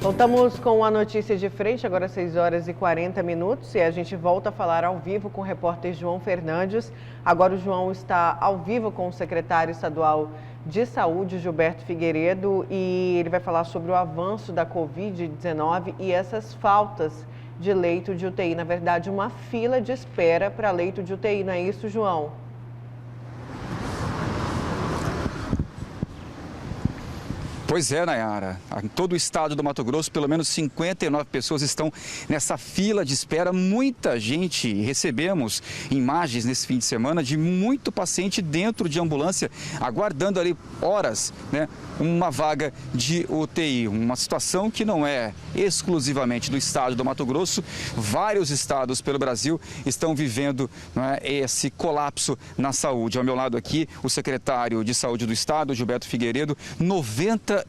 Voltamos com a notícia de frente, agora 6 horas e 40 minutos, e a gente volta a falar ao vivo com o repórter João Fernandes. Agora o João está ao vivo com o secretário estadual de Saúde, Gilberto Figueiredo, e ele vai falar sobre o avanço da Covid-19 e essas faltas de leito de UTI. Na verdade, uma fila de espera para leito de UTI, não é isso, João? Pois é, Nayara. Em todo o estado do Mato Grosso, pelo menos 59 pessoas estão nessa fila de espera. Muita gente, recebemos imagens nesse fim de semana de muito paciente dentro de ambulância, aguardando ali horas, né, uma vaga de UTI. Uma situação que não é exclusivamente do estado do Mato Grosso. Vários estados pelo Brasil estão vivendo, né, esse colapso na saúde. Ao meu lado aqui, o secretário de Saúde do estado, Gilberto Figueiredo. 99%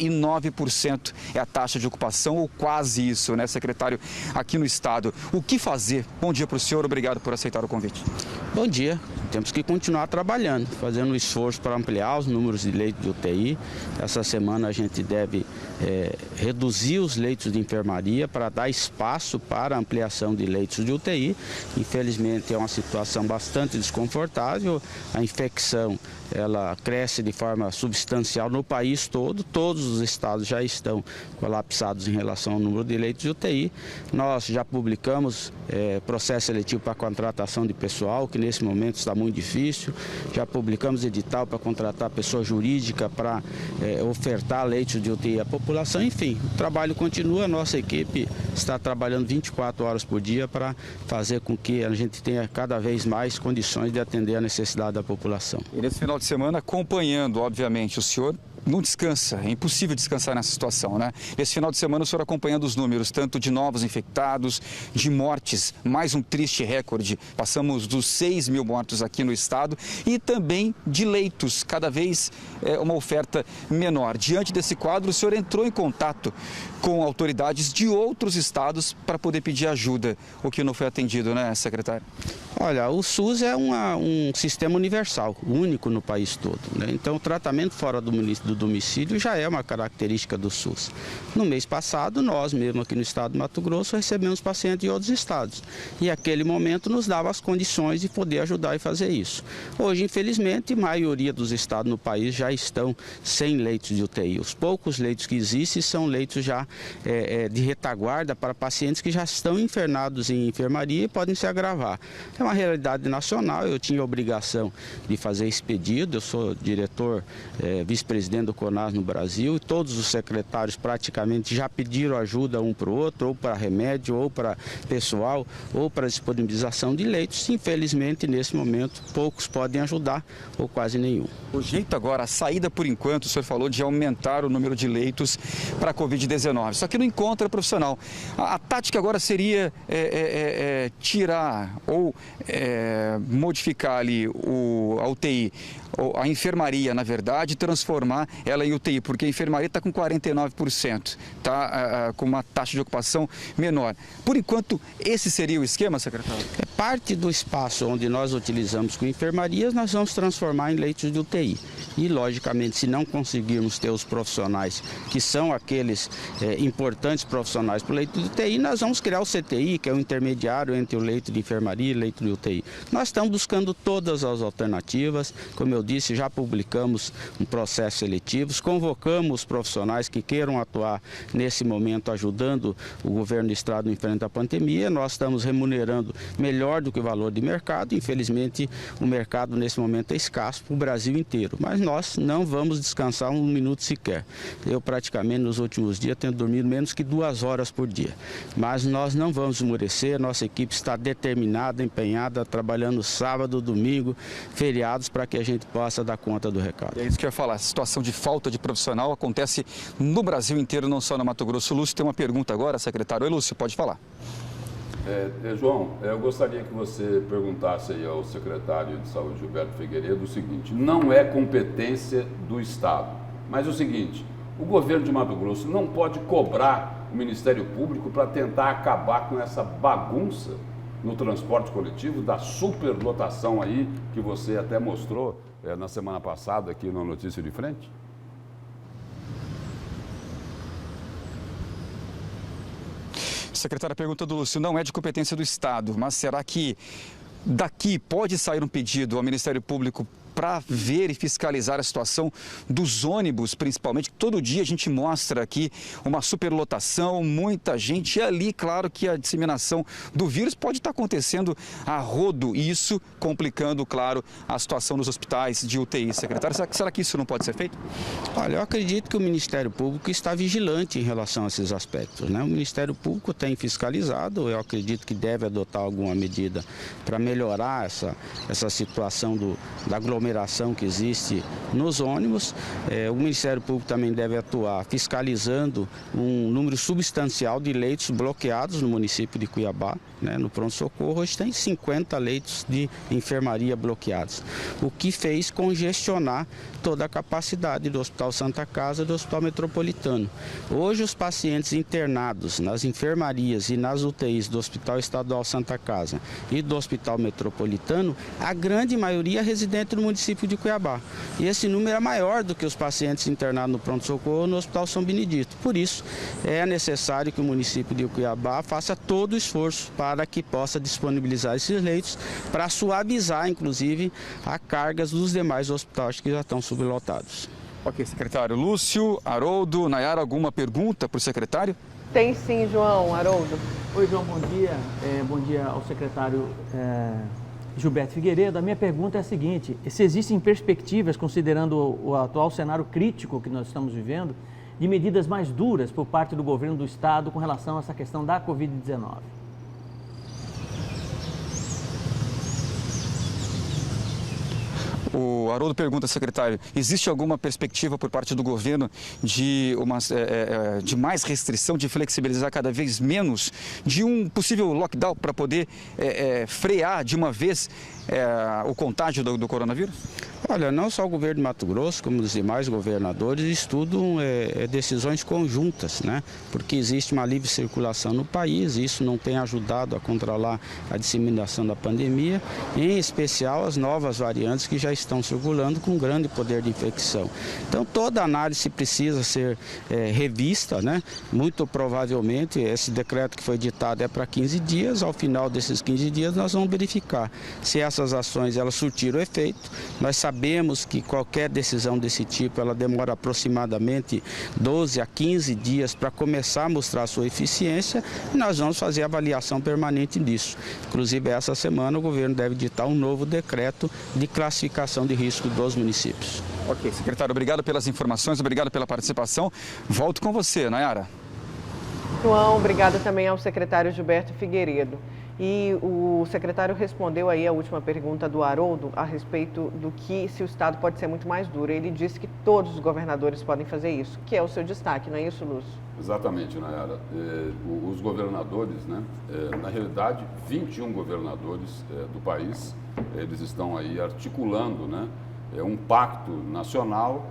é a taxa de ocupação, ou quase isso, né, secretário, aqui no estado. O que fazer? Bom dia para o senhor, obrigado por aceitar o convite. Bom dia. Temos que continuar trabalhando, fazendo um esforço para ampliar os números de leitos de UTI. Essa semana a gente deve reduzir os leitos de enfermaria para dar espaço para a ampliação de leitos de UTI. Infelizmente é uma situação bastante desconfortável. A infecção ela cresce de forma substancial no país todo. Todos os estados já estão colapsados em relação ao número de leitos de UTI. Nós já publicamos processo seletivo para contratação de pessoal, que nesse momento está muito difícil. Já publicamos edital para contratar pessoa jurídica para ofertar leitos de UTI à população. Enfim, o trabalho continua. A nossa equipe está trabalhando 24 horas por dia para fazer com que a gente tenha cada vez mais condições de atender a necessidade da população. E nesse final de semana, acompanhando, obviamente, o senhor não descansa, é impossível descansar nessa situação, né? Esse final de semana o senhor acompanhando os números, tanto de novos infectados, de mortes, mais um triste recorde, passamos dos 6 mil mortos aqui no estado, e também de leitos, cada vez uma oferta menor. Diante desse quadro, o senhor entrou em contato com autoridades de outros estados para poder pedir ajuda, o que não foi atendido, né, secretário? Olha, o SUS é um sistema universal, único no país todo, né? Então, o tratamento fora do domicílio já é uma característica do SUS. No mês passado, nós mesmo aqui no estado do Mato Grosso recebemos pacientes de outros estados. E aquele momento nos dava as condições de poder ajudar e fazer isso. Hoje, infelizmente, a maioria dos estados no país já estão sem leitos de UTI. Os poucos leitos que existem são leitos já de retaguarda para pacientes que já estão internados em enfermaria e podem se agravar. É uma realidade nacional, eu tinha a obrigação de fazer esse pedido, eu sou diretor, vice-presidente do CONAS no Brasil, e todos os secretários praticamente já pediram ajuda um para o outro, ou para remédio, ou para pessoal, ou para disponibilização de leitos. Infelizmente, nesse momento, poucos podem ajudar, ou quase nenhum. O jeito agora, a saída por enquanto, o senhor falou de aumentar o número de leitos para a Covid-19, só que não encontra profissional. A tática agora seria tirar ou modificar ali a UTI, a enfermaria, na verdade, transformar ela em UTI, porque a enfermaria está com 49%, está com uma taxa de ocupação menor. Por enquanto, esse seria o esquema, secretário? Parte do espaço onde nós utilizamos com enfermarias, nós vamos transformar em leitos de UTI. E, logicamente, se não conseguirmos ter os profissionais, que são aqueles importantes profissionais para o leito de UTI, nós vamos criar o CTI, que é o intermediário entre o leito de enfermaria e o leito de UTI. Nós estamos buscando todas as alternativas. Como eu disse, já publicamos um processo seletivo, convocamos os profissionais que queiram atuar nesse momento ajudando o governo do estado em frente à pandemia. Nós estamos remunerando melhor do que o valor de mercado. Infelizmente, o mercado nesse momento é escasso para o Brasil inteiro, mas nós não vamos descansar um minuto sequer. Eu praticamente nos últimos dias tenho dormido menos que 2 horas por dia, mas nós não vamos esmorecer. Nossa equipe está determinada, empenhada, trabalhando sábado, domingo, feriados, para que a gente possa dar conta do recado. É isso que eu ia falar, a situação de falta de profissional acontece no Brasil inteiro, não só no Mato Grosso. O Lúcio tem uma pergunta agora, secretário. Oi, Lúcio, pode falar. João, eu gostaria que você perguntasse aí ao secretário de Saúde, Gilberto Figueiredo, o seguinte: não é competência do Estado, mas o seguinte, o governo de Mato Grosso não pode cobrar o Ministério Público para tentar acabar com essa bagunça no transporte coletivo, da superlotação aí, que você até mostrou na semana passada aqui no Notícia de Frente? Secretária, a pergunta do Lúcio não é de competência do Estado, mas será que daqui pode sair um pedido ao Ministério Público para ver e fiscalizar a situação dos ônibus, principalmente? Todo dia a gente mostra aqui uma superlotação, muita gente, e ali, claro, que a disseminação do vírus pode estar acontecendo a rodo, e isso complicando, claro, a situação dos hospitais de UTI. Secretário, será que isso não pode ser feito? Olha, eu acredito que o Ministério Público está vigilante em relação a esses aspectos, né? O Ministério Público tem fiscalizado, eu acredito que deve adotar alguma medida para melhorar essa situação da aglomeração que existe nos ônibus. O Ministério Público também deve atuar fiscalizando um número substancial de leitos bloqueados no município de Cuiabá, né? No pronto-socorro hoje tem 50 leitos de enfermaria bloqueados, o que fez congestionar toda a capacidade do Hospital Santa Casa e do Hospital Metropolitano. Hoje os pacientes internados nas enfermarias e nas UTIs do Hospital Estadual Santa Casa e do Hospital Metropolitano, a grande maioria é residente no município de Cuiabá. E esse número é maior do que os pacientes internados no pronto-socorro no Hospital São Benedito. Por isso, é necessário que o município de Cuiabá faça todo o esforço para que possa disponibilizar esses leitos para suavizar, inclusive, a cargas dos demais hospitais que já estão sublotados. Ok, secretário. Lúcio, Haroldo, Nayara, alguma pergunta para o secretário? Tem sim, João. Haroldo. Oi, João, bom dia. Bom dia ao secretário Gilberto Figueiredo. A minha pergunta é a seguinte: se existem perspectivas, considerando o atual cenário crítico que nós estamos vivendo, de medidas mais duras por parte do governo do Estado com relação a essa questão da Covid-19? O Haroldo pergunta, secretário, existe alguma perspectiva por parte do governo de mais restrição, de flexibilizar cada vez menos, de um possível lockdown para poder frear de uma vez o contágio do coronavírus? Olha, não só o governo de Mato Grosso, como os demais governadores estudam decisões conjuntas, né? Porque existe uma livre circulação no país, e isso não tem ajudado a controlar a disseminação da pandemia, em especial as novas variantes que já estão circulando com grande poder de infecção. Então, toda análise precisa ser revista, né? Muito provavelmente, esse decreto que foi ditado é para 15 dias, ao final desses 15 dias nós vamos verificar se essas ações elas surtiram efeito. Nós sabemos que qualquer decisão desse tipo, ela demora aproximadamente 12 a 15 dias para começar a mostrar a sua eficiência, e nós vamos fazer avaliação permanente disso. Inclusive, essa semana o governo deve editar um novo decreto de classificação de risco dos municípios. Ok, secretário, obrigado pelas informações, obrigado pela participação. Volto com você, Nayara. João, obrigada também ao secretário Gilberto Figueiredo. E o secretário respondeu aí a última pergunta do Haroldo a respeito do que se o Estado pode ser muito mais duro. Ele disse que todos os governadores podem fazer isso, que é o seu destaque, não é isso, Lúcio? Exatamente, Nayara. Os governadores, né, na realidade, 21 governadores do país, eles estão aí articulando, né, um pacto nacional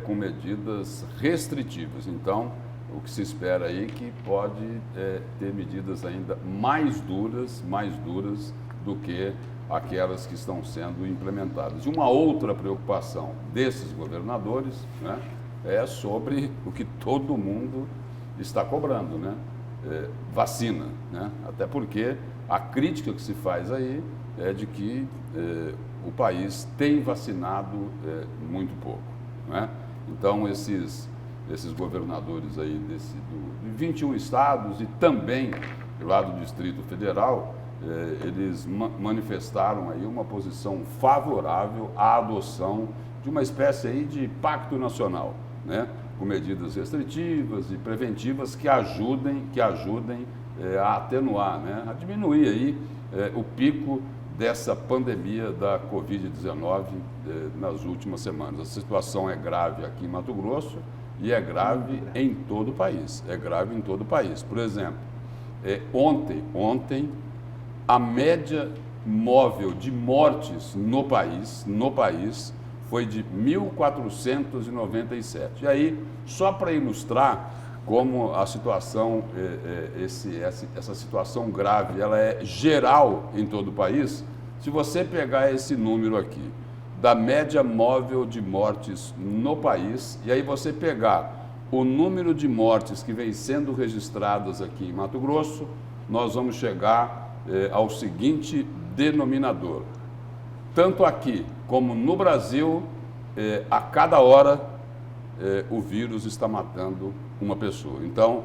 com medidas restritivas. Então, o que se espera aí que pode ter medidas ainda mais duras do que aquelas que estão sendo implementadas. E uma outra preocupação desses governadores, né, é sobre o que todo mundo está cobrando, né? Vacina, né? Até porque a crítica que se faz aí é de que o país tem vacinado muito pouco, né? Então, esses governadores aí de 21 estados e também lá do Distrito Federal, eles manifestaram aí uma posição favorável à adoção de uma espécie aí de pacto nacional, né? Com medidas restritivas e preventivas que ajudem a atenuar, né? A diminuir aí o pico dessa pandemia da Covid-19 nas últimas semanas. A situação é grave aqui em Mato Grosso, e é grave em todo o país. É grave em todo o país. Por exemplo, ontem a média móvel de mortes no país foi de 1.497. E aí, só para ilustrar como a situação, essa situação grave, ela é geral em todo o país, se você pegar esse número aqui, da média móvel de mortes no país, e aí você pegar o número de mortes que vem sendo registradas aqui em Mato Grosso, nós vamos chegar ao seguinte denominador. Tanto aqui como no Brasil, a cada hora o vírus está matando uma pessoa. Então,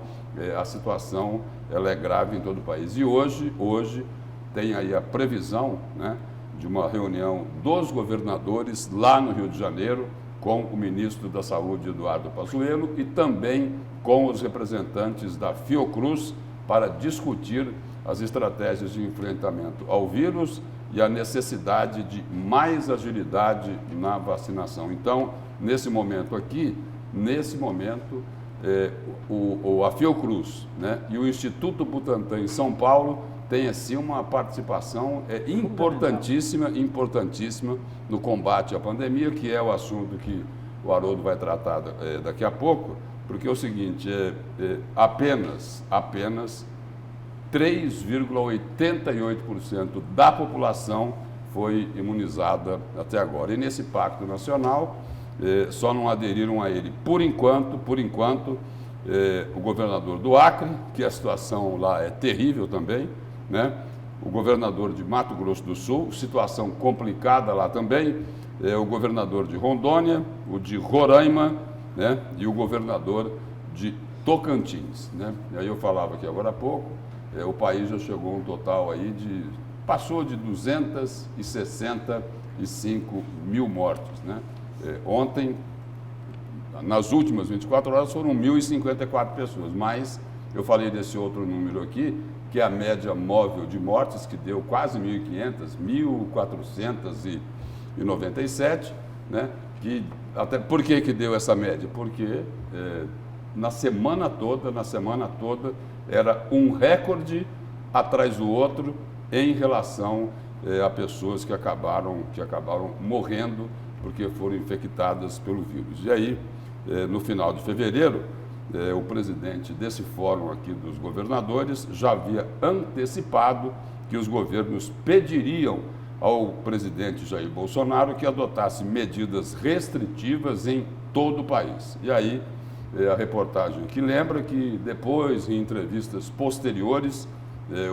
a situação ela é grave em todo o país. E hoje tem aí a previsão, né, de uma reunião dos governadores lá no Rio de Janeiro, com o ministro da Saúde, Eduardo Pazuello, e também com os representantes da Fiocruz, para discutir as estratégias de enfrentamento ao vírus e a necessidade de mais agilidade na vacinação. Então, nesse momento aqui, a Fiocruz, né, e o Instituto Butantan em São Paulo tem assim uma participação importantíssima no combate à pandemia, que é o assunto que o Haroldo vai tratar daqui a pouco, porque é o seguinte, apenas 3,88% da população foi imunizada até agora. E nesse Pacto Nacional, só não aderiram a ele, por enquanto, o governador do Acre, que a situação lá é terrível também, né? O governador de Mato Grosso do Sul, situação complicada lá também, o governador de Rondônia, o de Roraima, né? E o governador de Tocantins, né? E aí eu falava aqui agora há pouco, o país já chegou a um total aí passou de 265 mil mortes, né? Ontem, nas últimas 24 horas, foram 1.054 pessoas, mas eu falei desse outro número aqui, que é a média móvel de mortes, que deu quase 1.500, 1.497, né? Por que deu essa média? Porque na semana toda, era um recorde atrás do outro em relação a pessoas que acabaram morrendo porque foram infectadas pelo vírus. E aí, no final de fevereiro, o presidente desse fórum aqui dos governadores já havia antecipado que os governos pediriam ao presidente Jair Bolsonaro que adotasse medidas restritivas em todo o país. E aí, a reportagem que lembra que depois, em entrevistas posteriores,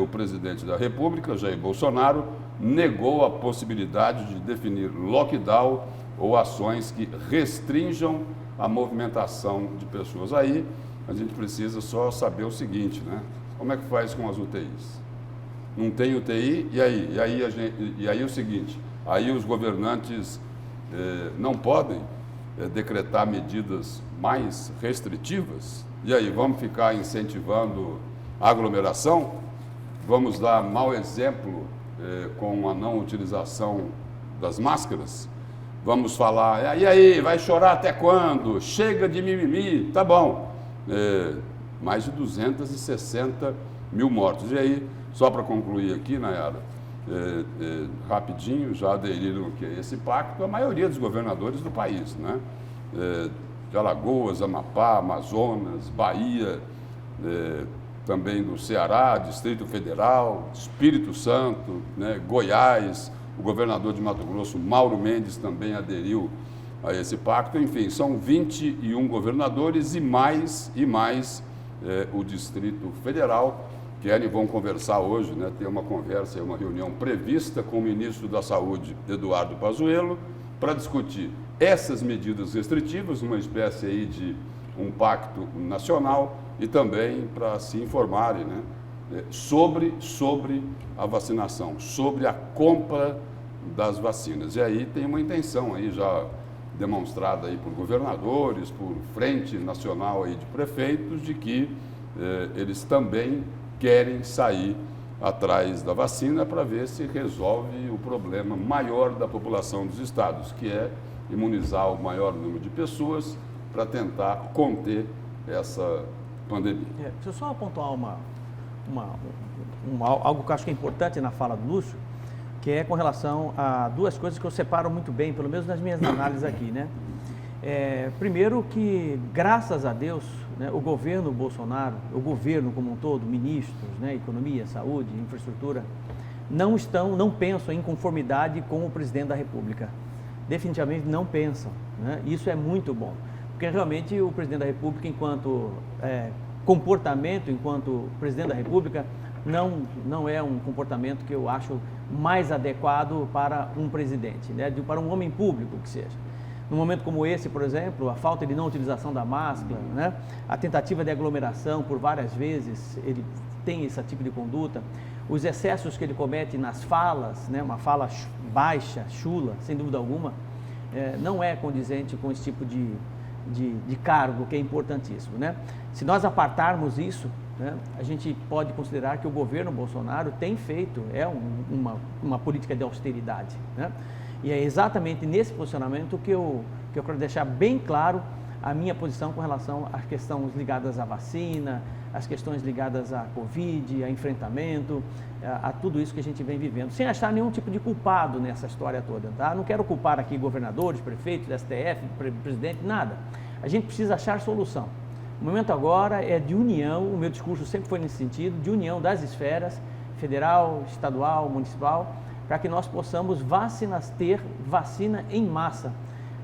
o presidente da República, Jair Bolsonaro, negou a possibilidade de definir lockdown ou ações que restringam a movimentação de pessoas. Aí a gente precisa só saber o seguinte, né? Como é que faz com as UTIs? Não tem UTI, e aí? E aí o seguinte, aí os governantes não podem decretar medidas mais restritivas? E aí, vamos ficar incentivando a aglomeração? Vamos dar mau exemplo com a não utilização das máscaras? Vamos falar, e aí, vai chorar até quando? Chega de mimimi, tá bom. Mais de 260 mil mortos. E aí, só para concluir aqui, Nayara, rapidinho, já aderiram a esse pacto a maioria dos governadores do país, né? De Alagoas, Amapá, Amazonas, Bahia, também do Ceará, Distrito Federal, Espírito Santo, né, Goiás. O governador de Mato Grosso, Mauro Mendes, também aderiu a esse pacto. Enfim, são 21 governadores e mais o Distrito Federal, vão conversar hoje, né? Tem uma conversa, uma reunião prevista com o ministro da Saúde, Eduardo Pazuello, para discutir essas medidas restritivas, uma espécie aí de um pacto nacional, e também para se informarem, né, sobre a vacinação, sobre a compra das vacinas. E aí tem uma intenção aí já demonstrada aí por governadores, por frente nacional aí de prefeitos, de que eles também querem sair atrás da vacina para ver se resolve o problema maior da população dos estados, que é imunizar o maior número de pessoas para tentar conter essa pandemia. Deixa eu só pontuar algo que eu acho que é importante na fala do Lúcio, que é com relação a duas coisas que eu separo muito bem, pelo menos nas minhas análises aqui, né? Primeiro que, graças a Deus, né, o governo Bolsonaro, o governo como um todo, ministros, né, economia, saúde, infraestrutura, não pensam em conformidade com o presidente da República. Definitivamente não pensam, né? Isso é muito bom. porque realmente o presidente da República, enquanto comportamento, enquanto presidente da República, não é um comportamento que eu acho mais adequado para um presidente, né? Para um homem público que seja. Num momento como esse, por exemplo, a falta de não utilização da máscara, né? A tentativa de aglomeração por várias vezes, ele tem esse tipo de conduta, os excessos que ele comete nas falas, né? Uma fala baixa, chula, sem dúvida alguma, não é condizente com esse tipo de cargo que é importantíssimo, né? Se nós apartarmos isso, né, a gente pode considerar que o governo Bolsonaro tem feito uma política de austeridade, né? E é exatamente nesse posicionamento que eu quero deixar bem claro a minha posição com relação às questões ligadas à vacina, às questões ligadas à Covid, a enfrentamento, a tudo isso que a gente vem vivendo, sem achar nenhum tipo de culpado nessa história toda, tá? Não quero culpar aqui governadores, prefeitos, STF, presidente, nada. A gente precisa achar solução. O momento agora é de união, o meu discurso sempre foi nesse sentido, de união das esferas, federal, estadual, municipal, para que nós possamos ter vacina em massa,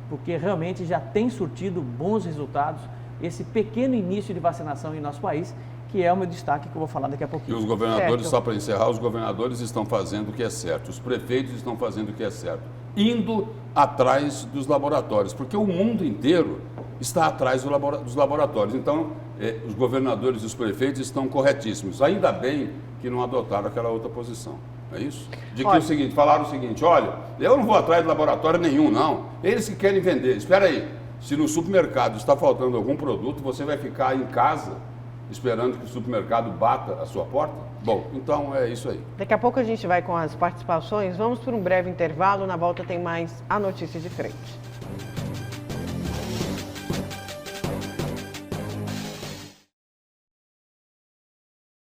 porque realmente já tem surtido bons resultados esse pequeno início de vacinação em nosso país, que é o meu destaque que eu vou falar daqui a pouquinho. E os governadores, certo. só para encerrar, os governadores estão fazendo o que é certo, os prefeitos estão fazendo o que é certo, indo atrás dos laboratórios, porque o mundo inteiro está atrás dos laboratórios. Então, os governadores e os prefeitos estão corretíssimos. Ainda bem que não adotaram aquela outra posição. É isso? De que falaram o seguinte, olha, eu não vou atrás de laboratório nenhum, não. Eles que querem vender. Espera aí, se no supermercado está faltando algum produto, você vai ficar em casa esperando que o supermercado bata a sua porta? Bom, então é isso aí. Daqui a pouco a gente vai com as participações. Vamos por um breve intervalo. Na volta tem mais a notícia de frente.